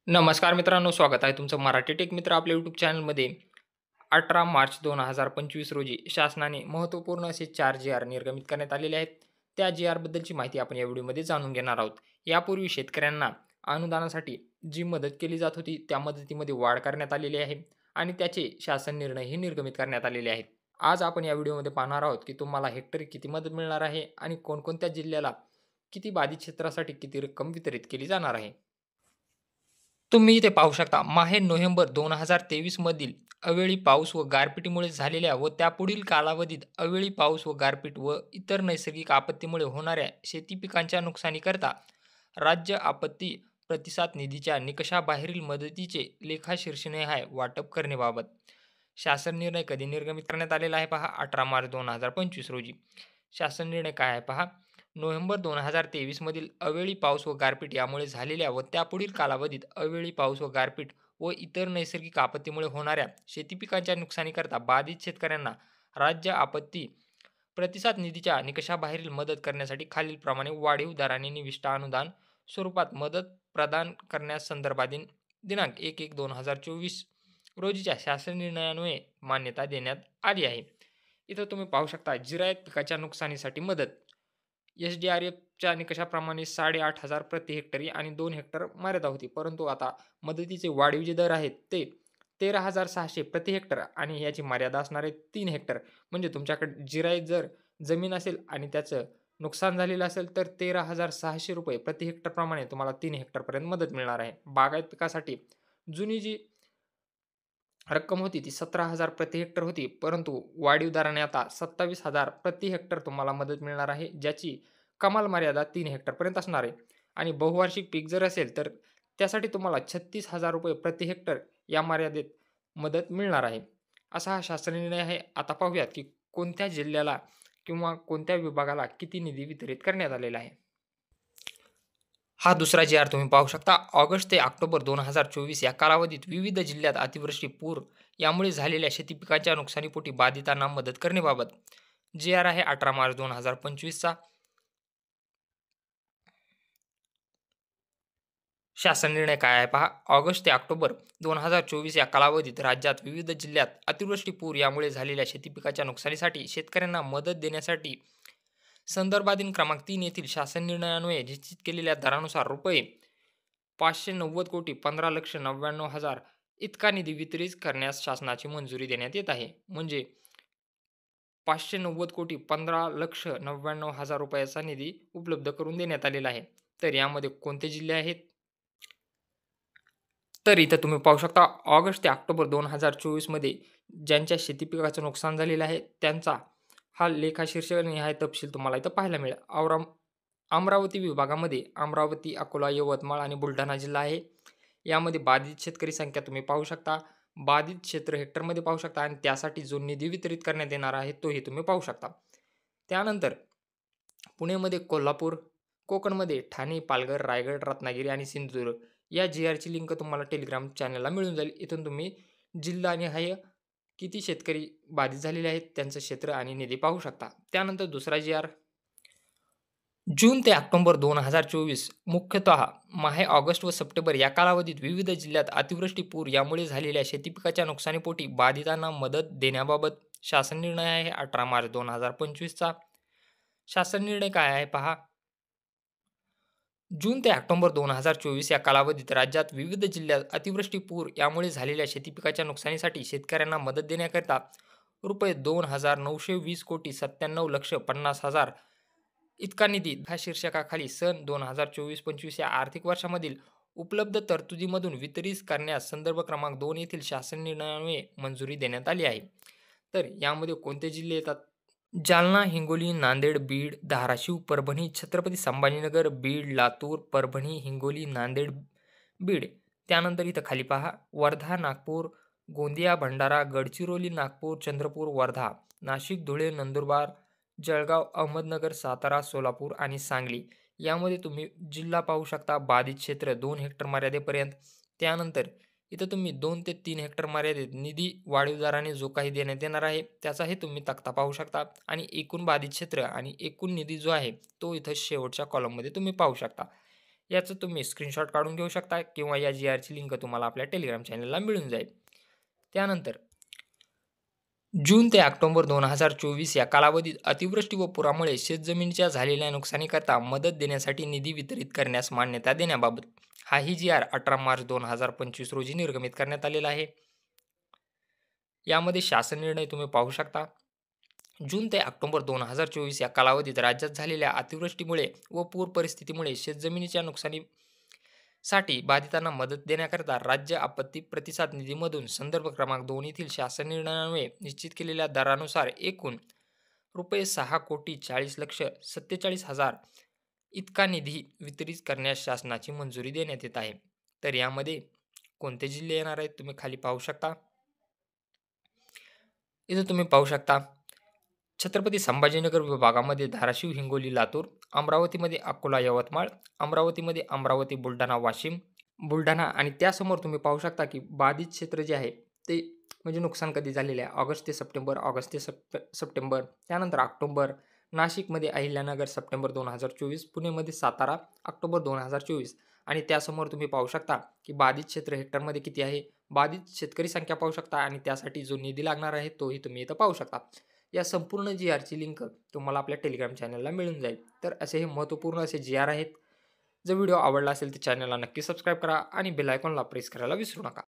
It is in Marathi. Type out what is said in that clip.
नमस्कार मित्रांनो, स्वागत आहे तुमचं मराठी टेक मित्र आपल्या यूट्यूब चॅनलमध्ये. 18 मार्च 2025 रोजी शासनाने महत्त्वपूर्ण असे 4 जी-आर निर्गमित करण्यात आलेले आहेत. त्या जी-आरबद्दलची माहिती आपण या व्हिडिओमध्ये जाणून घेणार आहोत. यापूर्वी शेतकऱ्यांना अनुदानासाठी जी मदत केली जात होती, त्या मदतीमध्ये वाढ करण्यात आलेली आहे आणि त्याचे शासन निर्णयही निर्गमित करण्यात आलेले आहेत. आज आपण या व्हिडिओमध्ये पाहणार आहोत, की तुम्हाला हेक्टरी किती मदत मिळणार आहे आणि कोणकोणत्या जिल्ह्याला किती बाधित क्षेत्रासाठी किती रक्कम वितरित केली जाणार आहे. तुम्ही इथे पाहू शकता माहे-नोव्हेंबर 2023 मधील अवेळी पाऊस व गारपिटीमुळे झालेल्या व त्यापुढील कालावधीत अवेळी पाऊस व गारपीट व इतर नैसर्गिक आपत्तीमुळे होणाऱ्या शेती पिकांच्या नुकसानीकरता राज्य आपत्ती प्रतिसाद निधीच्या निकषाबाहेरील मदतीचे लेखाशीर्षनिहाय वाटप करण्याबाबत शासन निर्णय कधी निर्गमित करण्यात आलेला आहे पहा, 18 मार्च 2025 रोजी. शासन निर्णय काय आहे पहा. नोव्हेंबर 2023 मधील अवेळी पाऊस व गारपीट यामुळे झालेल्या व त्यापुढील कालावधीत अवेळी पाऊस व गारपीट व इतर नैसर्गिक आपत्तीमुळे होणाऱ्या शेती पिकांच्या नुकसानीकरता बाधित शेतकऱ्यांना राज्य आपत्ती प्रतिसाद निधीच्या निकषाबाहेरील मदत करण्यासाठी खालीलप्रमाणे वाढीव दराने निविष्ट अनुदान स्वरूपात मदत प्रदान करण्यास संदर्भातील दिनांक 1/1/2024 रोजीच्या शासन निर्णयान्वये मान्यता देण्यात आली आहे. इथं तुम्ही पाहू शकता जिरायत पिकाच्या नुकसानीसाठी मदत. एस-डी-आर-एफच्या निकषाप्रमाणे 8,500 प्रति हेक्टरी आणि 2 हेक्टर मर्यादा होती. परंतु आता मदतीचे वाढीव जे दर आहेत ते 13,600 प्रति हेक्टर आणि याची मर्यादा असणार आहे 3 हेक्टर. म्हणजे तुमच्याकडे जिरायत जर जमीन असेल आणि त्याचं नुकसान झालेलं असेल तर ₹13,600 प्रति हेक्टर प्रमाणे तुम्हाला 3 हेक्टरपर्यंत मदत मिळणार आहे. बागायत पिकासाठी जुनी जी रक्कम होती ती 17,000 प्रति हेक्टर होती. परंतु वाढीव दराने आता 27,000 प्रति हेक्टर तुम्हाला मदत मिळणार आहे, ज्याची कमाल मर्यादा 3 हेक्टरपर्यंत असणार आहे. आणि बहुवार्षिक पीक जर असेल तर त्यासाठी तुम्हाला ₹36,000 प्रति हेक्टर या मर्यादेत मदत मिळणार आहे. असा हा शासन निर्णय आहे. आता पाहूयात की कोणत्या जिल्ह्याला किंवा कोणत्या विभागाला किती निधी वितरित करण्यात आलेला आहे. हा दुसरा जी-आर तुम्ही पाहू शकता. ऑगस्ट ते ऑक्टोबर 2024 या कालावधीत विविध जिल्ह्यात अतिवृष्टी, पूर यामुळे झालेल्या शेती पिकांच्या नुकसानीपोटी बाधितांना मदत करण्याबाबत जी-आर आहे 18 मार्च 2025चा. शासन निर्णय काय आहे पहा. ऑगस्ट ते ऑक्टोबर 2024 या कालावधीत राज्यात विविध जिल्ह्यात अतिवृष्टी, पूर यामुळे झालेल्या शेती पिकाच्या नुकसानीसाठी शेतकऱ्यांना मदत देण्यासाठी संदर्भाधीन क्रमांक 3 येथील शासन निर्णयान्वये निश्चित केलेल्या दरानुसार रुपये 590,15,99,000 इतका निधी वितरित करण्यास शासनाची मंजुरी देण्यात येत आहे. म्हणजे 590,15,99,000 रुपयाचा निधी उपलब्ध करून देण्यात आलेला आहे. तर यामध्ये कोणते जिल्हे आहेत? तर इथं तुम्ही पाहू शकता ऑगस्ट ते ऑक्टोबर 2024 मध्ये ज्यांच्या शेती पिकाचं नुकसान झालेलं आहे त्यांचा हा लेखाशीर्षनिहाय तपशील तुम्हाला इथं पाहायला मिळेल. अमरावती विभागामध्ये अमरावती, अकोला, यवतमाळ आणि बुलढाणा जिल्हा आहे. यामध्ये बाधित शेतकरी संख्या तुम्ही पाहू शकता. बाधित क्षेत्र हेक्टरमध्ये पाहू शकता आणि त्यासाठी जो निधी वितरित करण्यात येणार आहे तोही तुम्ही पाहू शकता. त्यानंतर पुणेमध्ये कोल्हापूर, कोकणमध्ये ठाणे, पालघर, रायगड, रत्नागिरी आणि सिंधुदुर्ग या जी-आरची लिंक तुम्हाला टेलिग्राम चॅनलला मिळून जाईल. इथून तुम्ही जिल्हानिहाय किती शेतकरी बाधित झालेले आहेत, त्यांचं क्षेत्र आणि निधी पाहू शकता. त्यानंतर दुसरा जी-आर जून ते ऑक्टोबर 2024 मुख्यतः माहे, ऑगस्ट व सप्टेंबर या कालावधीत विविध जिल्ह्यात अतिवृष्टी, पूर यामुळे झालेल्या शेती पिकाच्या नुकसानीपोटी बाधितांना मदत देण्याबाबत शासन निर्णय आहे 18 मार्च 2025चा. शासन निर्णय काय आहे पहा. जून ते ऑक्टोबर 2024 या कालावधीत राज्यात विविध जिल्ह्यात अतिवृष्टी, पूर यामुळे झालेल्या शेती पिकाच्या नुकसानीसाठी शेतकऱ्यांना मदत देण्याकरिता रुपये 2,920,97,50,00,000 इतका निधी ह्या शीर्षकाखाली सन 2024-25 या आर्थिक वर्षामधील उपलब्ध तरतुदीमधून वितरित करण्यास संदर्भ क्रमांक 2 येथील शासन निर्णयान्वये मंजुरी देण्यात आली आहे. तर यामध्ये कोणते जिल्हे येतात? जालना, हिंगोली, नांदेड, बीड, धाराशिव, परभणी, छत्रपती संभाजीनगर, बीड, लातूर, परभणी, हिंगोली, नांदेड, बीड. त्यानंतर इथं खाली पहा वर्धा, नागपूर, गोंदिया, भंडारा, गडचिरोली, नागपूर, चंद्रपूर, वर्धा, नाशिक, धुळे, नंदुरबार, जळगाव, अहमदनगर, सातारा, सोलापूर आणि सांगली. यामध्ये तुम्ही जिल्हा पाहू शकता. बाधित क्षेत्र 2 हेक्टर मर्यादेपर्यंत. त्यानंतर इथं तुम्ही 2 ते 3 हेक्टर मर्यादेत निधी वाढीव दराने जो काही देण्यात येणार आहे त्याचाही तुम्ही तक्ता पाहू शकता आणि एकूण बाधित क्षेत्र आणि एकूण निधी जो आहे तो इथं शेवटच्या कॉलममध्ये तुम्ही पाहू शकता. याचं तुम्ही स्क्रीनशॉट काढून घेऊ शकता किंवा या जी-आरची लिंक तुम्हाला आपल्या टेलिग्राम चॅनलला मिळून जाईल. त्यानंतर जून ते ऑक्टोबर 2024 या कालावधीत अतिवृष्टी व पुरामुळे शेतजमिनीच्या झालेल्या नुकसानीकरता मदत देण्यासाठी निधी वितरित करण्यास मान्यता देण्याबाबत हाही जी-आर 18 मार्च 2025 रोजी निर्गमित करण्यात आलेला आहे. यामध्ये शासन निर्णय तुम्ही पाहू शकता. जून ते ऑक्टोबर 2024 या कालावधीत राज्यात झालेल्या अतिवृष्टीमुळे व पूर परिस्थितीमुळे शेतजमिनीच्या नुकसानीसाठी बाधितांना मदत देण्याकरता राज्य आपत्ती प्रतिसाद निधीमधून संदर्भ क्रमांक 2 येथील शासन निर्णयान्वये निश्चित केलेल्या दरानुसार एकूण रुपये 6,40,47,000 इतका निधी वितरित करण्यास शासनाची मंजुरी देण्यात येत आहे. तर यामध्ये कोणते जिल्हे येणार आहेत तुम्ही खाली पाहू शकता. इथं तुम्ही पाहू शकता छत्रपती संभाजीनगर विभागामध्ये धाराशिव, हिंगोली, लातूर, अमरावतीमध्ये अकोला, यवतमाळ, अमरावतीमध्ये अमरावती, बुलढाणा, वाशिम, बुलढाणा आणि त्यासमोर तुम्ही पाहू शकता की बाधित क्षेत्र जे आहे ते म्हणजे नुकसान कधी झालेले आहे ऑगस्ट ते सप्टेंबर, ऑगस्ट ते सप्टेंबर, त्यानंतर ऑक्टोबर, नाशिकमध्ये अहिल्यानगर सप्टेंबर 2024, पुणेमध्ये सातारा ऑक्टोबर 2024 आणि त्यासमोर तुम्ही पाहू शकता की बाधित क्षेत्र हेक्टरमध्ये किती आहे, बाधित शेतकरी संख्या पाहू शकता आणि त्यासाठी जो निधी लागणार आहे तोही तुम्ही इथं पाहू शकता. या संपूर्ण जी-आरची लिंक तुम्हाला आपल्या टेलिग्राम चॅनलला मिळून जाईल. तर असे हे महत्त्वपूर्ण असे जी-आर आहेत. जर व्हिडिओ आवडला असेल तर चॅनलला नक्की सबस्क्राईब करा आणि बेल आयकॉनला प्रेस करायला विसरू नका.